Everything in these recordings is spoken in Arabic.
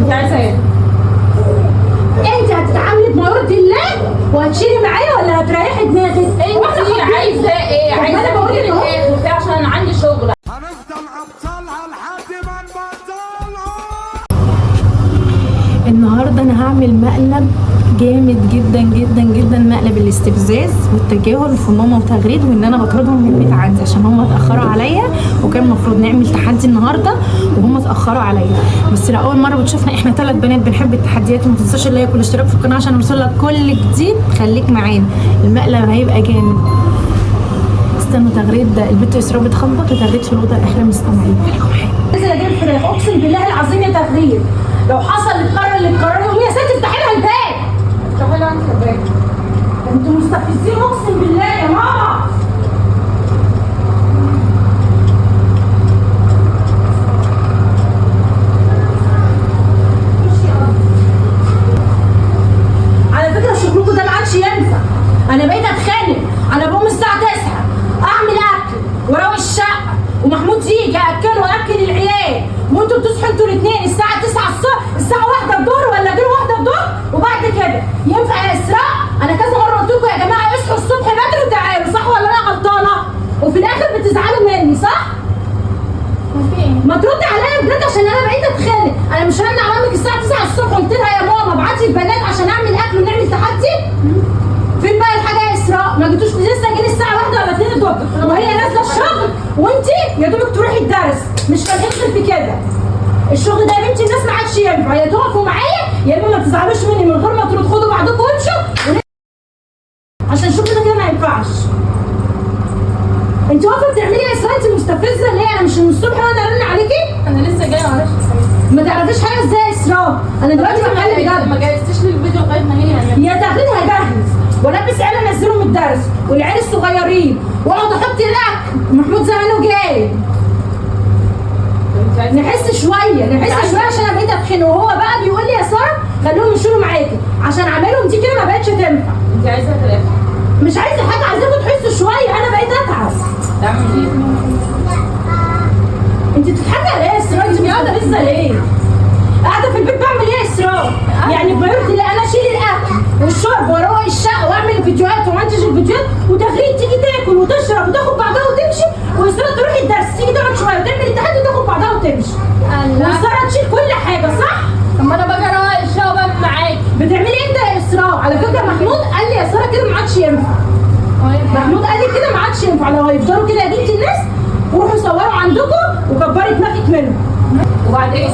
انت عايزه ايه؟ انت هتتعاملي بما يرضي الله وهتشيلي معايا ولا هتريحي دماغك؟ انت عايزه ايه؟ عايزه انا بقول لك ايه عشان انا عندي شغل. هنفضل ابطالها لحد ما نبطلها. النهارده انا هعمل مقلب جامد جدا جدا جدا، مقلب الاستفزاز والتجاهل في ماما وتغريد، وان انا بطردهم من البيت عندي عشان هم اتاخروا عليا، وكان المفروض نعمل تحدي النهارده وهم اتاخروا عليا. بس لو اول مره بتشوفنا احنا 3 بنات بنحب التحديات، وما تنساش اللايك والاشتراك في القناه عشان يوصلك كل جديد. خليك معانا، المقلب هيبقى جامد. استنوا تغريد، البنت اسراء بتخبط وتغريد في الاوضه الاخيره مستمعين. خليكم معايا. نازل اجيب فراخ، اقسم بالله العظيم يا تغريد لو حصل القرار اللي تقرروا يا ست افتحي لها الباب. افتحي لها انت الباب. انتوا مستفزين اقسم بالله يا ماما. على فكره شغلكم ده ما عادش ينفع. انا بقيت اتخانق، انا بقوم الساعه 9 اعمل اكل واروق الشقه، ومحمود يجي اكله واكل العيال، وانتوا بتصحوا انتوا الاثنين الساعه 9 الصبح، الساعه 1 الظهر ولا غير 1 الظهر، وبعد كده ينفع يا اسراء؟ انا كذا مره قلت لكم يا جماعه اصحوا الصبح بدري وتعالوا، صح ولا انا غلطانه؟ وفي الاخر بتزعلوا مني، صح؟ ما تردي عليا بجد عشان انا بقيت اتخانق. انا مش رن على امك الساعه 9 الصبح قلت لها يا ماما ابعتي البنات عشان اعمل اكل ونعمل تحدي؟ فين بقى الحاجه يا اسراء؟ ما جيتوش لسه جايين الساعه 1 ولا 2 الظهر وهي نازله الشغل، وانتي يا دوبك تروحي الدرس. مش كان يدخل في كده الشغل ده يا بنتي، الناس ما عادش ينفع، يا تقفوا معايا يا اما ما تزعلوش مني من غير ما تردوا، خدوا بعضكم وامشوا عشان الشغل ده كده ما ينفعش. انت واقفه بتعملي ايه يا اسراء؟ انت مستفزه ليه؟ انا مش من الصبح وانا ارن عليكي؟ انا لسه جايه معلش. ما تعرفيش حاجه ازاي يا اسراء؟ انا دلوقتي بتكلم بجد. ما جهزتيش لي الفيديو لغايه ما هي يعني. يا تغريد هجهز والبس عيال انزلهم الدرس والعيال الصغيرين واقعد احط الاكل، محمود زمانه جاي. نحس شويه عشان انا بقيت اتخن، وهو بقى بيقول لي يا ساره خليهم يشيلوا معاكي عشان اعملهم دي كده ما بقتش تنفع. انت عايزه ثلاثه؟ مش عايزه حاجه، عايزاكم تحسوا شويه، انا بقيت اتعب. تعمل ايه؟ انت بتضحكي على ايه يا اسراء؟ انت قاعده لسه ليه؟ قاعده في البيت بعمل ايه يا اسراء؟ يعني بيرضي لا انا اشيل الاكل والشرب واروق الشقه واعمل فيديوهات ومنتج الفيديوهات، وتغريد تيجي تاكل وتشرب وتاخد بعضها وتمشي، واسراء تروح الدرس تيجي تقعد شويه وتعمل التحدي وتاخد بعضها وتمشي. واسراء تشيل كل حاجه، صح؟ طب ما انا باجي اروق الشقه وبقى معاكي. بتعملي امتى يا اسراء؟ على فكره محمود قال لي يا ساره كده ما عادش ينفع. محمود قال لي كده ما عادش ينفع، لو هيفضلوا كده يا بنت الناس وروحوا صوروا عندكم وكبري دماغك منهم. وبعدين؟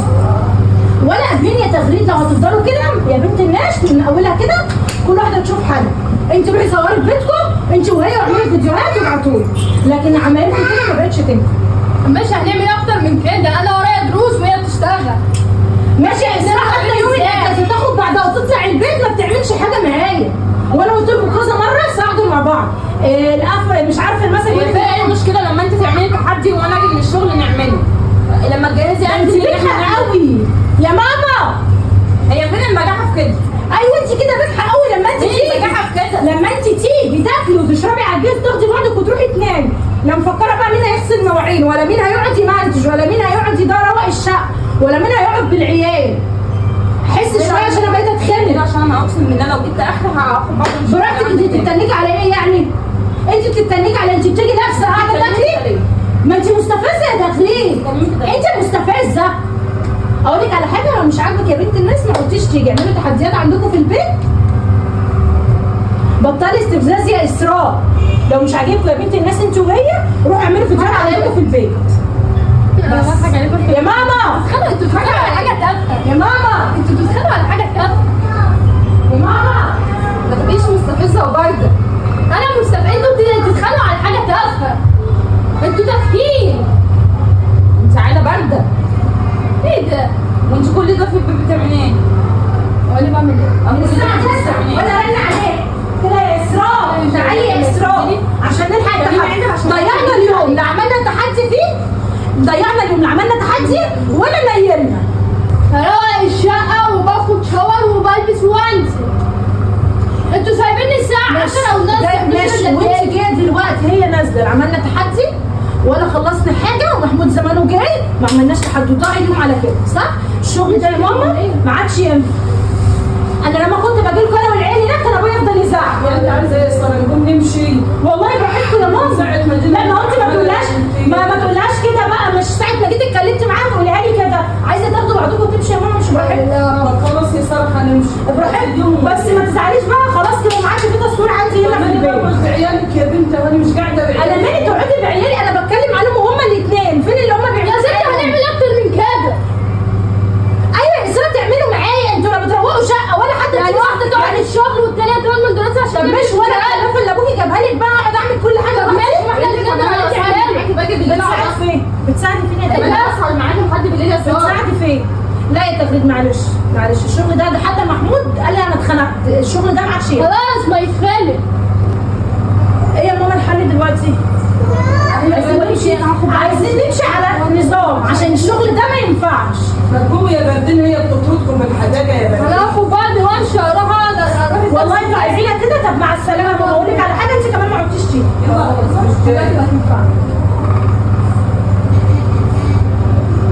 ولا قابلين يا تغريد لو هتفضلوا كده يا بنت الناس من اولها كده كل واحده تشوف حالها. انت روحي صوري في بيتكم انت وهي واعملي فيديوهات وابعتوا لي، لكن عمايلكم كده ما بقتش تنفع. ماشي هنعمل اكتر من كده، انا ورايا دروس وهي بتشتغل. ماشي يا اسراء، حتى يوم الاجازه تاخد بعضها وتطلع البيت ما بتعملش حاجه معايا، وانا قلت لكم كذا مره ساعدوا مع بعض. مش عارفه المثل هي فيها ايه المشكله لما انت تعملي تحدي وانا اجي من الشغل نعمله؟ لما تجهزي انت بجحة قوي يا ماما. هي فين البجاحه في كده؟ ايوه انت كده بجحة قوي لما انت تيجي البجاحه في كده؟ لما انت تيجي تاكلي وتشربي على الجهاز تاخدي بعضك وتروحي تنامي، لا مفكره بقى مين هيغسل مواعين ولا مين هيقعد يمنتج ولا مين هيقعد يروق الشقه ولا مين هيقعد بالعيال. حس شويه عشان انا بقيت اتخانق. عشان انا اقسم بالله لو جبت اخر هاخد بعض. براحتك، انت بتتنكي على ايه يعني؟ انت بتتنكي على انت بتيجي لابسه قاعده تاكلي؟ ما انت مستفزه يا تغريد، انت مستفزه. اقول لك على حاجه، لو مش عاجبك يا بنت الناس ما قلتيش تيجي اعملوا تحديات عندكم في البيت. بطلي استفزاز يا اسراء. لو مش عاجبكم يا بنت الناس انت وهي روحوا اعملوا فيديوهات عندكم في البيت. بس يا ماما انتوا بتتخانقوا على حاجه تافهه. يا ماما انتوا بتتخانقوا على حاجه تافهه. يا ماما ما تبقيش مستفزه وبارده. انا مستفزه، انتوا بتتخانقوا على حاجه تافهه. انتوا تافهين. انت عايزه بارده. ايه ده؟ وانت كل ده في البيت بتعملي ايه؟ هو اللي بعمل ايه؟ من الساعه 9 وانا رن عليك كده يا اسراء تعالي يا اسراء عشان نلحق التحدي. ضيعنا اليوم لا عملنا تحدي فيه، ضيعنا اليوم لا عملنا تحدي ولا نيلنا. هروق الشقه وباخد شاور وبلبس وانزل. انتوا سايبيني الساعه 10 ونص. ماشي وانت جايه دلوقتي هي نازله عملنا تحدي ولا خلصنا حاجه ومحمود زمانه جاي ما عملناش تحدثات اليوم على كده صح؟ الشغل ده يا ماما ما عادش ينفع. انا لما كنت باجي لكم انا والعيال هناك كان ابويا يفضل يزعق. انت عايزه ايه يا ساره؟ نقوم نمشي. والله براحتكم يا ماما. ساعة ما لا ما انت ما تقولهاش ما تقولهاش كده بقى. مش ساعه ما جيت اتكلمت معاها تقوليها لي كده عايزه تاخدوا بعضكم وتمشي يا ماما. مش براحتكم. طب خلاص يا ساره هنمشي براحتكم بس ما تزعليش بقى. خلاص كده معاكي في تصوير عندي هنا في البيت. انا بعيالك يا بنت وانا مش قاعده بعيالي. انا مالي تقعدي بعيالي؟ انا بتكلم عليهم هما الاثنين. فين اللي هما بيعملوا؟ يا ستي هنعمل اكتر من كده. ايوه يا اسراء تعملوا معايا. انتوا لا بتروقوا شقه ولا حد يعني واحده تقعد الشغل والتانيه تقعد من دلوقتي عشان طب مش ولا الخلافه اللي ابوكي جابها لك بقى اقعد اعمل كل حاجه. طب ماشي ما احنا اللي نقدر عليكي عيالك. باجي بالليل بتساعدي فين؟ بتساعدي فين يا انا تغريد؟ اسهر معاكم لحد بالليل يا ساره. بتساعدي فين؟ لا يا تغريد معلش معلش. الشغل ده حتى محمود قال لي انا اتخنقت. الشغل ده ما عادش ينفع. خلاص ما يتخانق. ايه يا ماما الحل دلوقتي؟ عايزين نمشي على نظام عشان الشغل ده ما ينفعش. مجبوه يا بردين هي بتطردكم من الحداقه يا بردين. انا هاخد بعض وامشي اروح والله انتوا عايزينها كده. طب مع السلامه. ما بقول لك على حاجه انت كمان ما عدتيش تيجي.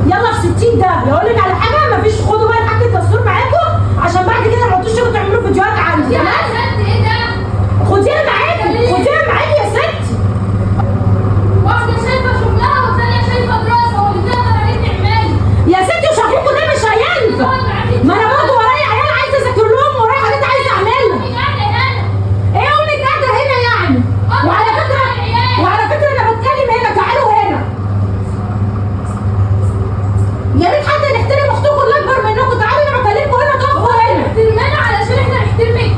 يلا في 60 ده يقول لك على حاجه مفيش. خدوا بقى الحاجه التصوير معاكم عشان بعد كده ما تقعدوش تعملوا فيديوهات عندي. يا ست ايه ده؟ خديها معاكي خديها معاكي يا ستي. واحده شايفه شغلها والثانيه شايفه دراسه والاثنين طالعين نعمل. يا ستي وشغلكم ده مش هينفع. ما انا برضه ورايا عيال عايزه اذاكر لهم ورايا حاجات عايزه اعملها. ايه امك قاعده هنا يعني؟ وعلى فكره انا بتكلم هنا. تعالوا هنا يا ريت حتى نحترم اختكم اللي اكبر منكم. تعالوا انا بكلمكم هنا تقفوا هنا. محترمانا علشان احنا نحترمك.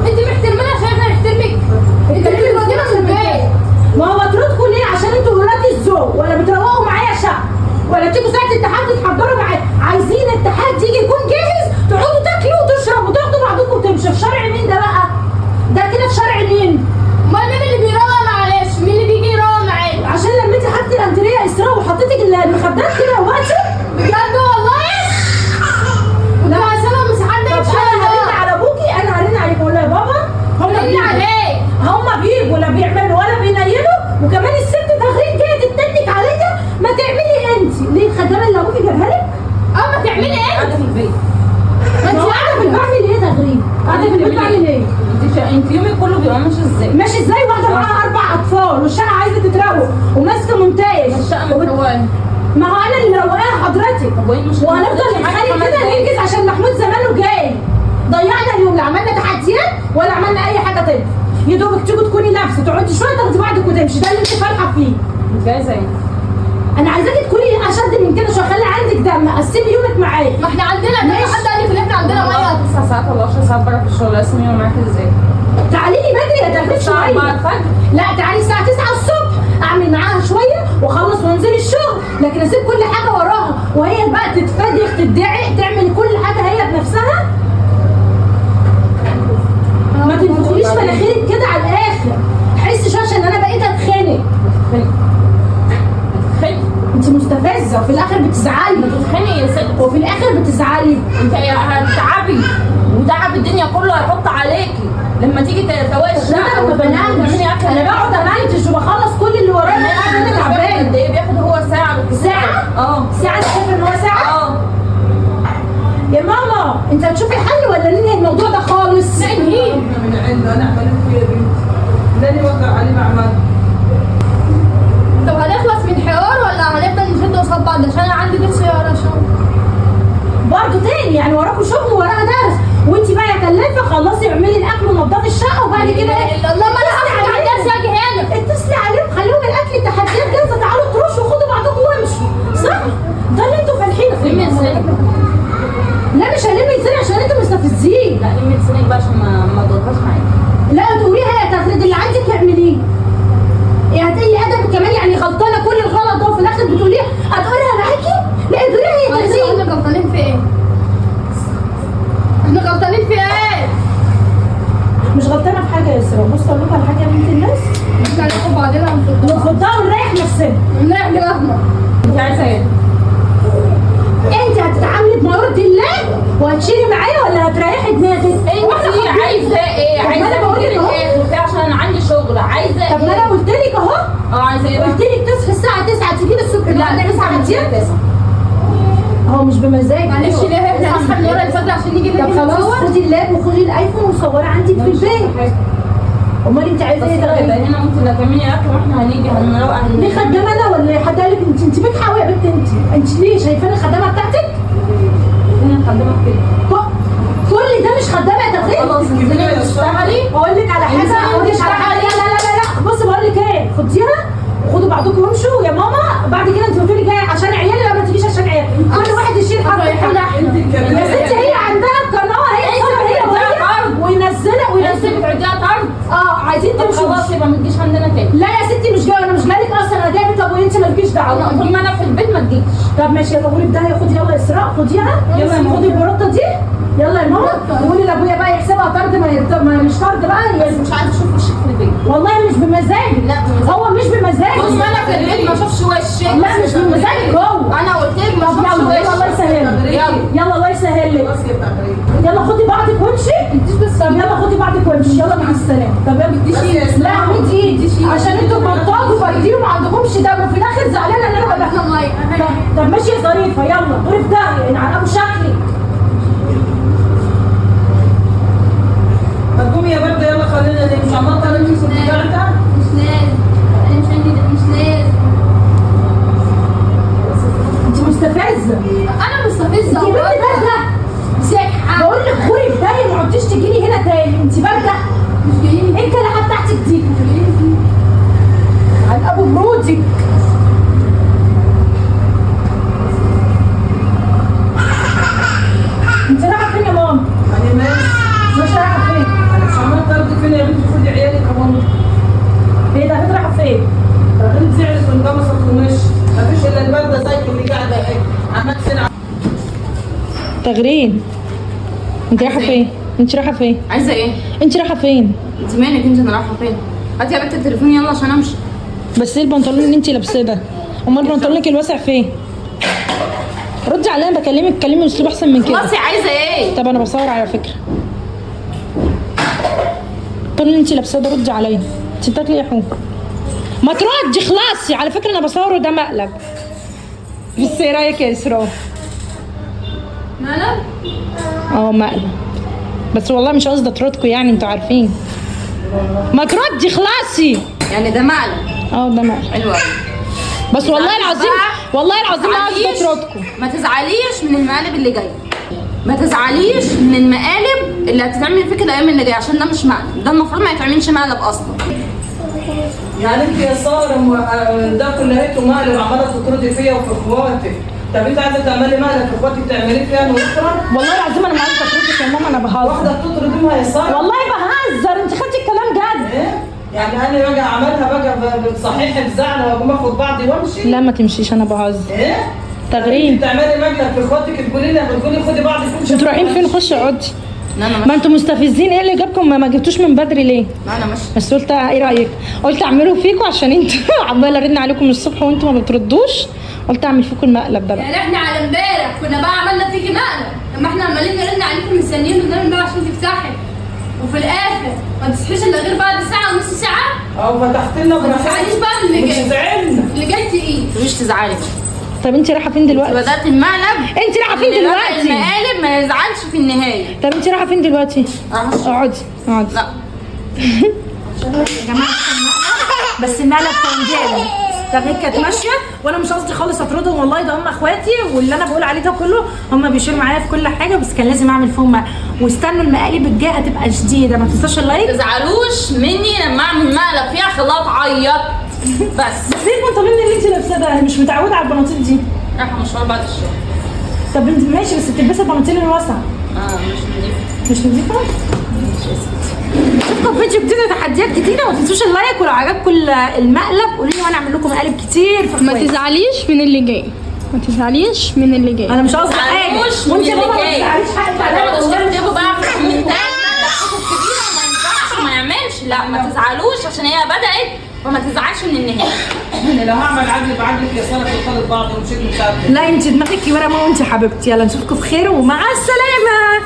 انت محترمانا عشان احنا نحترمك. انت بتودينا في البيت. ما هو بطردكم ليه؟ عشان انتوا ولاد الذوق ولا بتروقوا معايا شقه ولا تيجوا ساعه الاتحاد تتحضروا معايا. عايزين الاتحاد يجي يكون جاهز تقعدوا تاكلوا وتشربوا وتاخدوا بعضكم وتمشوا. في شرع مين ده بقى؟ ده كده في شرع مين؟ امال مين اللي بيروق معلش؟ مين اللي بيجي يروق معاك؟ عشان لما انت خدتي الانتريه اسراء وحطيتي المخدات كده وقتي بجد والله؟ لا سبب مساحات ده طب انا هرن على ابوكي. انا هرن عليك اقول له يا بابا هم بيجوا لا بيعملوا ولا بينيلوا. وكمان الست تغريد جايه تتنك عليا. ما تعملي انت ليه الخدامه اللي ابوكي جابها لك؟ ما تعملي ايه؟ قاعده في البيت. ما انت قاعده في البيت بعمل ايه تغريد؟ قاعده في البيت بعمل ايه؟ انت يومك كله بيبقى ماشي ازاي؟ ماشي ازاي؟ واحده معاها 4 اطفال والشقه عايزه تتروق وماسكه مونتاج. الشقه متروقه. ما هو انا اللي مروقاها حضرتك. طب وايه المشكله؟ وهنفضل نتخانق كده ننجز عشان محمود زمانه جاي. ضيعنا اليوم لا عملنا تحديات ولا عملنا اي حاجه تانية. يا دوبك تيجي تكوني لابسه تقعدي شويه تاخدي بعضك وتمشي. ده اللي انت فالحه فيه. جايزه ايه؟ انا عايزاكي تكوني اشد من كده شويه. خلي عندك دم. قسمي يومك معايا. ما احنا عندنا كده. حد قال لك ان احنا عندنا ميه 9 ساعات ولا 10 ساعات بره في الشغل. اسمي يوم معاك ازاي؟ تعالي لي بدري يا تغريد الساعه 4 شويه. الفجر. لا تعالي الساعه 9 الصبح اعمل معاها شويه واخلص وانزل الشغل. لكن اسيب كل حاجه وراها وهي بقى تتفادي تدعي تعمل كل حاجه هي بنفسها. ما تنفخليش مناخيرك كده على الاخر. حسي شويه عشان انا بقيت اتخانق. انت مستفزه وفي الاخر بتزعلي. بتتخانقي يا ست. وفي الاخر بتزعلي. انت هتتعبي وتعب الدنيا كله هيحط عليكي لما تيجي تروقي الشقه. انا ما بنامش. انا بقعد امنتج وبخلص كل اللي ورايا. انا قد تعبانه. ايه بياخد هو ساعه بالكتير؟ ساعه؟ ساعه انت شايفه ان هو ساعه؟ يا ماما انت هتشوفي حل ولا ننهي الموضوع ده خالص؟ ننهي. من عنده انا اعمل فيه يا بنتي. لاني وقع عليه معمل. طب هنخلص من حوار ولا هنفضل نشد قصاد بعض؟ عشان انا عندي نفسي اقرا شغل. برضه تاني يعني وراكوا شغل وراها درس. وانت بقى يا كلافه خلصي اعملي الاكل ونضفي الشقه وبعد كده ايه؟ الله ما انا هعمل على نفسي اجي هنا. اتصلي عليهم خليهم الاكل التحديات جاهزه. تعالوا ترشوا وخدوا بعضكم وامشوا. صح؟ ده اللي انتوا فالحين فيه. لمي لسانك. لا مش هلم لساني عشان انتوا مستفزين. لا لمي لسانك بقى عشان ما تضغطش معايا. لا تقوليها يا تغريد اللي عندك اعمليه. ايه هتقلي ادب كمان يعني غلطانه كل الغلط ده وفي الاخر بتقوليها هتقولها معاكي؟ لا قوليها يا تغريد. احنا غلطانين في ايه؟ احنا غلطانين في ايه؟ مش غلطانه في حاجه يا اسراء. بصوا اقول لكم على حاجه يا بنت الناس. احنا هناخد بعضنا نفضها ونريح نفسنا. ونريح دماغنا. انت عايزه ايه؟ انت هتتعاملي بمرضي الله وهتشيلي معايا ولا هتريحي دماغك؟ انت عايزه ايه؟ طب ما عايزه انا بقول لك اهو. ايه؟ عشان انا عندي شغل. عايزه طب ما انا قلت لك اهو. عايزه ايه بقى؟ قلت لك تصحي الساعه لا 9 بتجيب 9. هو مش بمزاج. معلش ليه احنا هنصحى من ورا الفجر عشان نيجي طب خلاص خدي اللاب وخدي الايفون وصوري عندك في البيت. امال انت عايزه ايه ده؟ يبقى هنا ممكن لا تعملي اكل واحنا هنيجي هنروق على ليه خدامه انا ولا حد قال لك انت بك حاوي يا بنت؟ انت ليه شايفاني الخدامه بتاعتك؟ هنا نخدمك كده. كل ده مش خدامه يا تغيير. خلاص انزلي اشتغلي. اقول لك على حاجه، اقول لك على حاجه. لا بصي بقول لك ايه، خديها خدوا بعضكم وامشوا يا ماما. بعد كده انت قلتوا لي جايه عشان عيالي، لا ما تجيش عشان عيالي. كل واحد يشيل حاجه. يا ستي هي عندها قناه، هي وينزلها انت بتعديها طرد. عايزين طب تمشوا. خلاص يبقى ما تجيش عندنا تاني. لا يا ستي مش جايه، انا مش جايلك اصلا، انا جايه. طب وانت مالكيش دعوه. طول ما انا في البيت ما تجيش. طب ماشي يلا قولي بدايه. خدي يلا اسراء، خديها يلا. خدي البروطه دي يلا يا ماما. وقولي لابويا بقى يحسبها طرد، ما مش طرد بقى. مش عايزه اشوف وشك في البيت. والله مش بمزاجي. لا بمزاجي. هو مش بمزاجي. طول ما انا في البيت ما اشوفش وشك. لا مش بمزاجك هو. انا قلت لك ما طب اشوفش يلا يلا الله وشك. يسهل لك. يلا الله يسهل لك. يلا خدي بعضك وامشي. طب يلا خدي بعضك وامشي. يلا مع السلامه. طب يلا لا مدي ايدي عشان انتوا بطاطوا بايدين وما عندكمش دم، وفي الاخر زعلانه ان انا بدخل. طب ماشي يا ظريفه يلا غرف داهيه انعقبوا شكلي. هتقومي يا برده يلا خلينا نمشي. عمال انت في الجرده. مش لازم. انا مش عندي مش لازم. انت مستفزه. انا مستفزه. انت بنت بارده. مساحه. بقول لك غرف داهيه ما عدتيش تجي لي هنا تاني. انت بارده. مش جايين. ايه الكلحه بتاعتك دي؟ عن ابو برودك. انت رايحه فين يا ماما؟ انا ماشي. مش رايحه فين؟ انا مش عمال تاخدي فين يا بنتي؟ خدي عيالك كمان. ايه ده؟ رايحه فين؟ انت زعلت وانقمصت ومشي. مفيش الا البرده زيك اللي قاعده اهي. عمال تلعب. تغرين. انت رايحه فين؟ انت رايحه فين؟ عايزه ايه؟ انت رايحه فين؟ انت مالك؟ انت انا رايحه فين؟ هاتي يا بنت التليفون يلا عشان امشي. بس ايه البنطلون اللي انت لابساه ده؟ امال بنطلونك الواسع فين؟ ردي عليا، انا بكلمك كلمي اسلوب احسن من كده. خلاص عايزه ايه؟ طب انا بصور على فكره. البنطلون اللي انت لابساه ده ردي عليا. انت بتاكلي ايه يا حو؟ ما تردي خلاص. على فكره انا بصور وده مقلب. بس ايه رايك يا اسراء؟ مالك؟ مقلب. بس والله مش قصدي اطردكم يعني، انتوا عارفين. ما تردي خلاصي. يعني ده مقلب. ده مقلب. حلو قوي. بس والله العظيم والله العظيم ما قصدي اطردكم. ما تزعليش من المقالب اللي جايه. ما تزعليش من المقالب اللي هتتعمل فيك الايام اللي جايه، عشان ده مش مقلب. ده المفروض ما يتعملش مقلب اصلا. يعني انت يا ساره ده كلهته مقلب عماله تطردي فيا وفي اخواتك. طب انت عايزه تعملي مقلب في اخواتك تعمليه فيها انا واخرى؟ والله العظيم انا ما عايزه اطردك يا ماما، انا بهزر. واحده بتطرديها يا ساره. والله بهزر، انت خدتي الكلام جد. ايه؟ يعني انا باجي اعملها بقى بتصحيحي بزعل واقوم اخد بعضي وامشي؟ لا ما تمشيش، انا بهزر. ايه؟ تغرين. بتعملي مقلب في اخواتك تقولي لي بتقولي خدي بعضك وامشي. انتوا رايحين فين؟ خشي اقعدي. لا انا ما ماشيه. انتوا مستفزين. ايه اللي جابكم ما جبتوش من بدري ليه؟ لا انا ماشيه. بس قلت ايه رايك؟ قلت اعمله فيكم عشان انتوا عماله ارن عليكم الصبح وانتوا ما بتردوش. قلت اعمل فيكم المقلب ده بقى. يعني احنا على امبارح كنا بقى عملنا فيكي مقلب، لما احنا عمالين نرن عليكم مستنيين قدام الباب عشان تفتحي، وفي الاخر ما تصحيش الا غير بعد ساعه ونص ساعه. او فتحت لنا ما تزعليش بقى من اللي مش جاي. زعلنا. اللي جاي تقيل. مش تزعلي. طب انت رايحه فين دلوقتي؟ بدات المقلب. انت رايحه فين اللي بدأ دلوقتي؟ المقالب ما يزعلش في النهايه. طب انت رايحه فين دلوقتي؟ اقعدي اقعدي. لا يا جماعه بس المقلب كان جامد. تغيير كانت ماشيه وانا مش قصدي خالص اطردهم، والله ده هم اخواتي، واللي انا بقول عليه ده كله هم بيشيلوا معايا في كل حاجه، بس كان لازم اعمل فيهم مقلب. واستنوا المقالب الجايه هتبقى شديده. ما تنساش ما اللايك. تزعلوش مني لما اعمل مقلب فيها خلاها تعيط بس. ليه البنطلون اللي انت لابساه ده؟ انا مش متعوده على البناطيل دي. رايحه مشوار بعد الشغل. طب انت ماشي بس بتلبسي البناطيل الواسعه. مش نضيفه. مش نظيفه؟ اشوفكم في فيديو جديد وتحديات جديده. وما تنسوش اللايك، ولو عجبكم المقلب قولوا لي وانا اعمل لكم مقالب كتير في ما اخواتي. تزعليش من اللي جاي، ما تزعليش من اللي جاي. انا مش قصدي حاجه. تزعلوش من وانت يا اللي ماما ما جاي. تزعليش حقك ما عليا. تقعدوش والله تكتبوا بقى في الكومنتات ده اخوك كبير وما ينفعش ما يعملش. لا ما تزعلوش عشان هي بدات، فما تزعلش من النهايه. انا لو هعمل عدل بعدلك يا ساره في خالد بعض ومشيت من ساعتها. لا انت دماغك كبيره يا ماما وانت حبيبتي. يلا نشوفكم في خير ومع السلامه.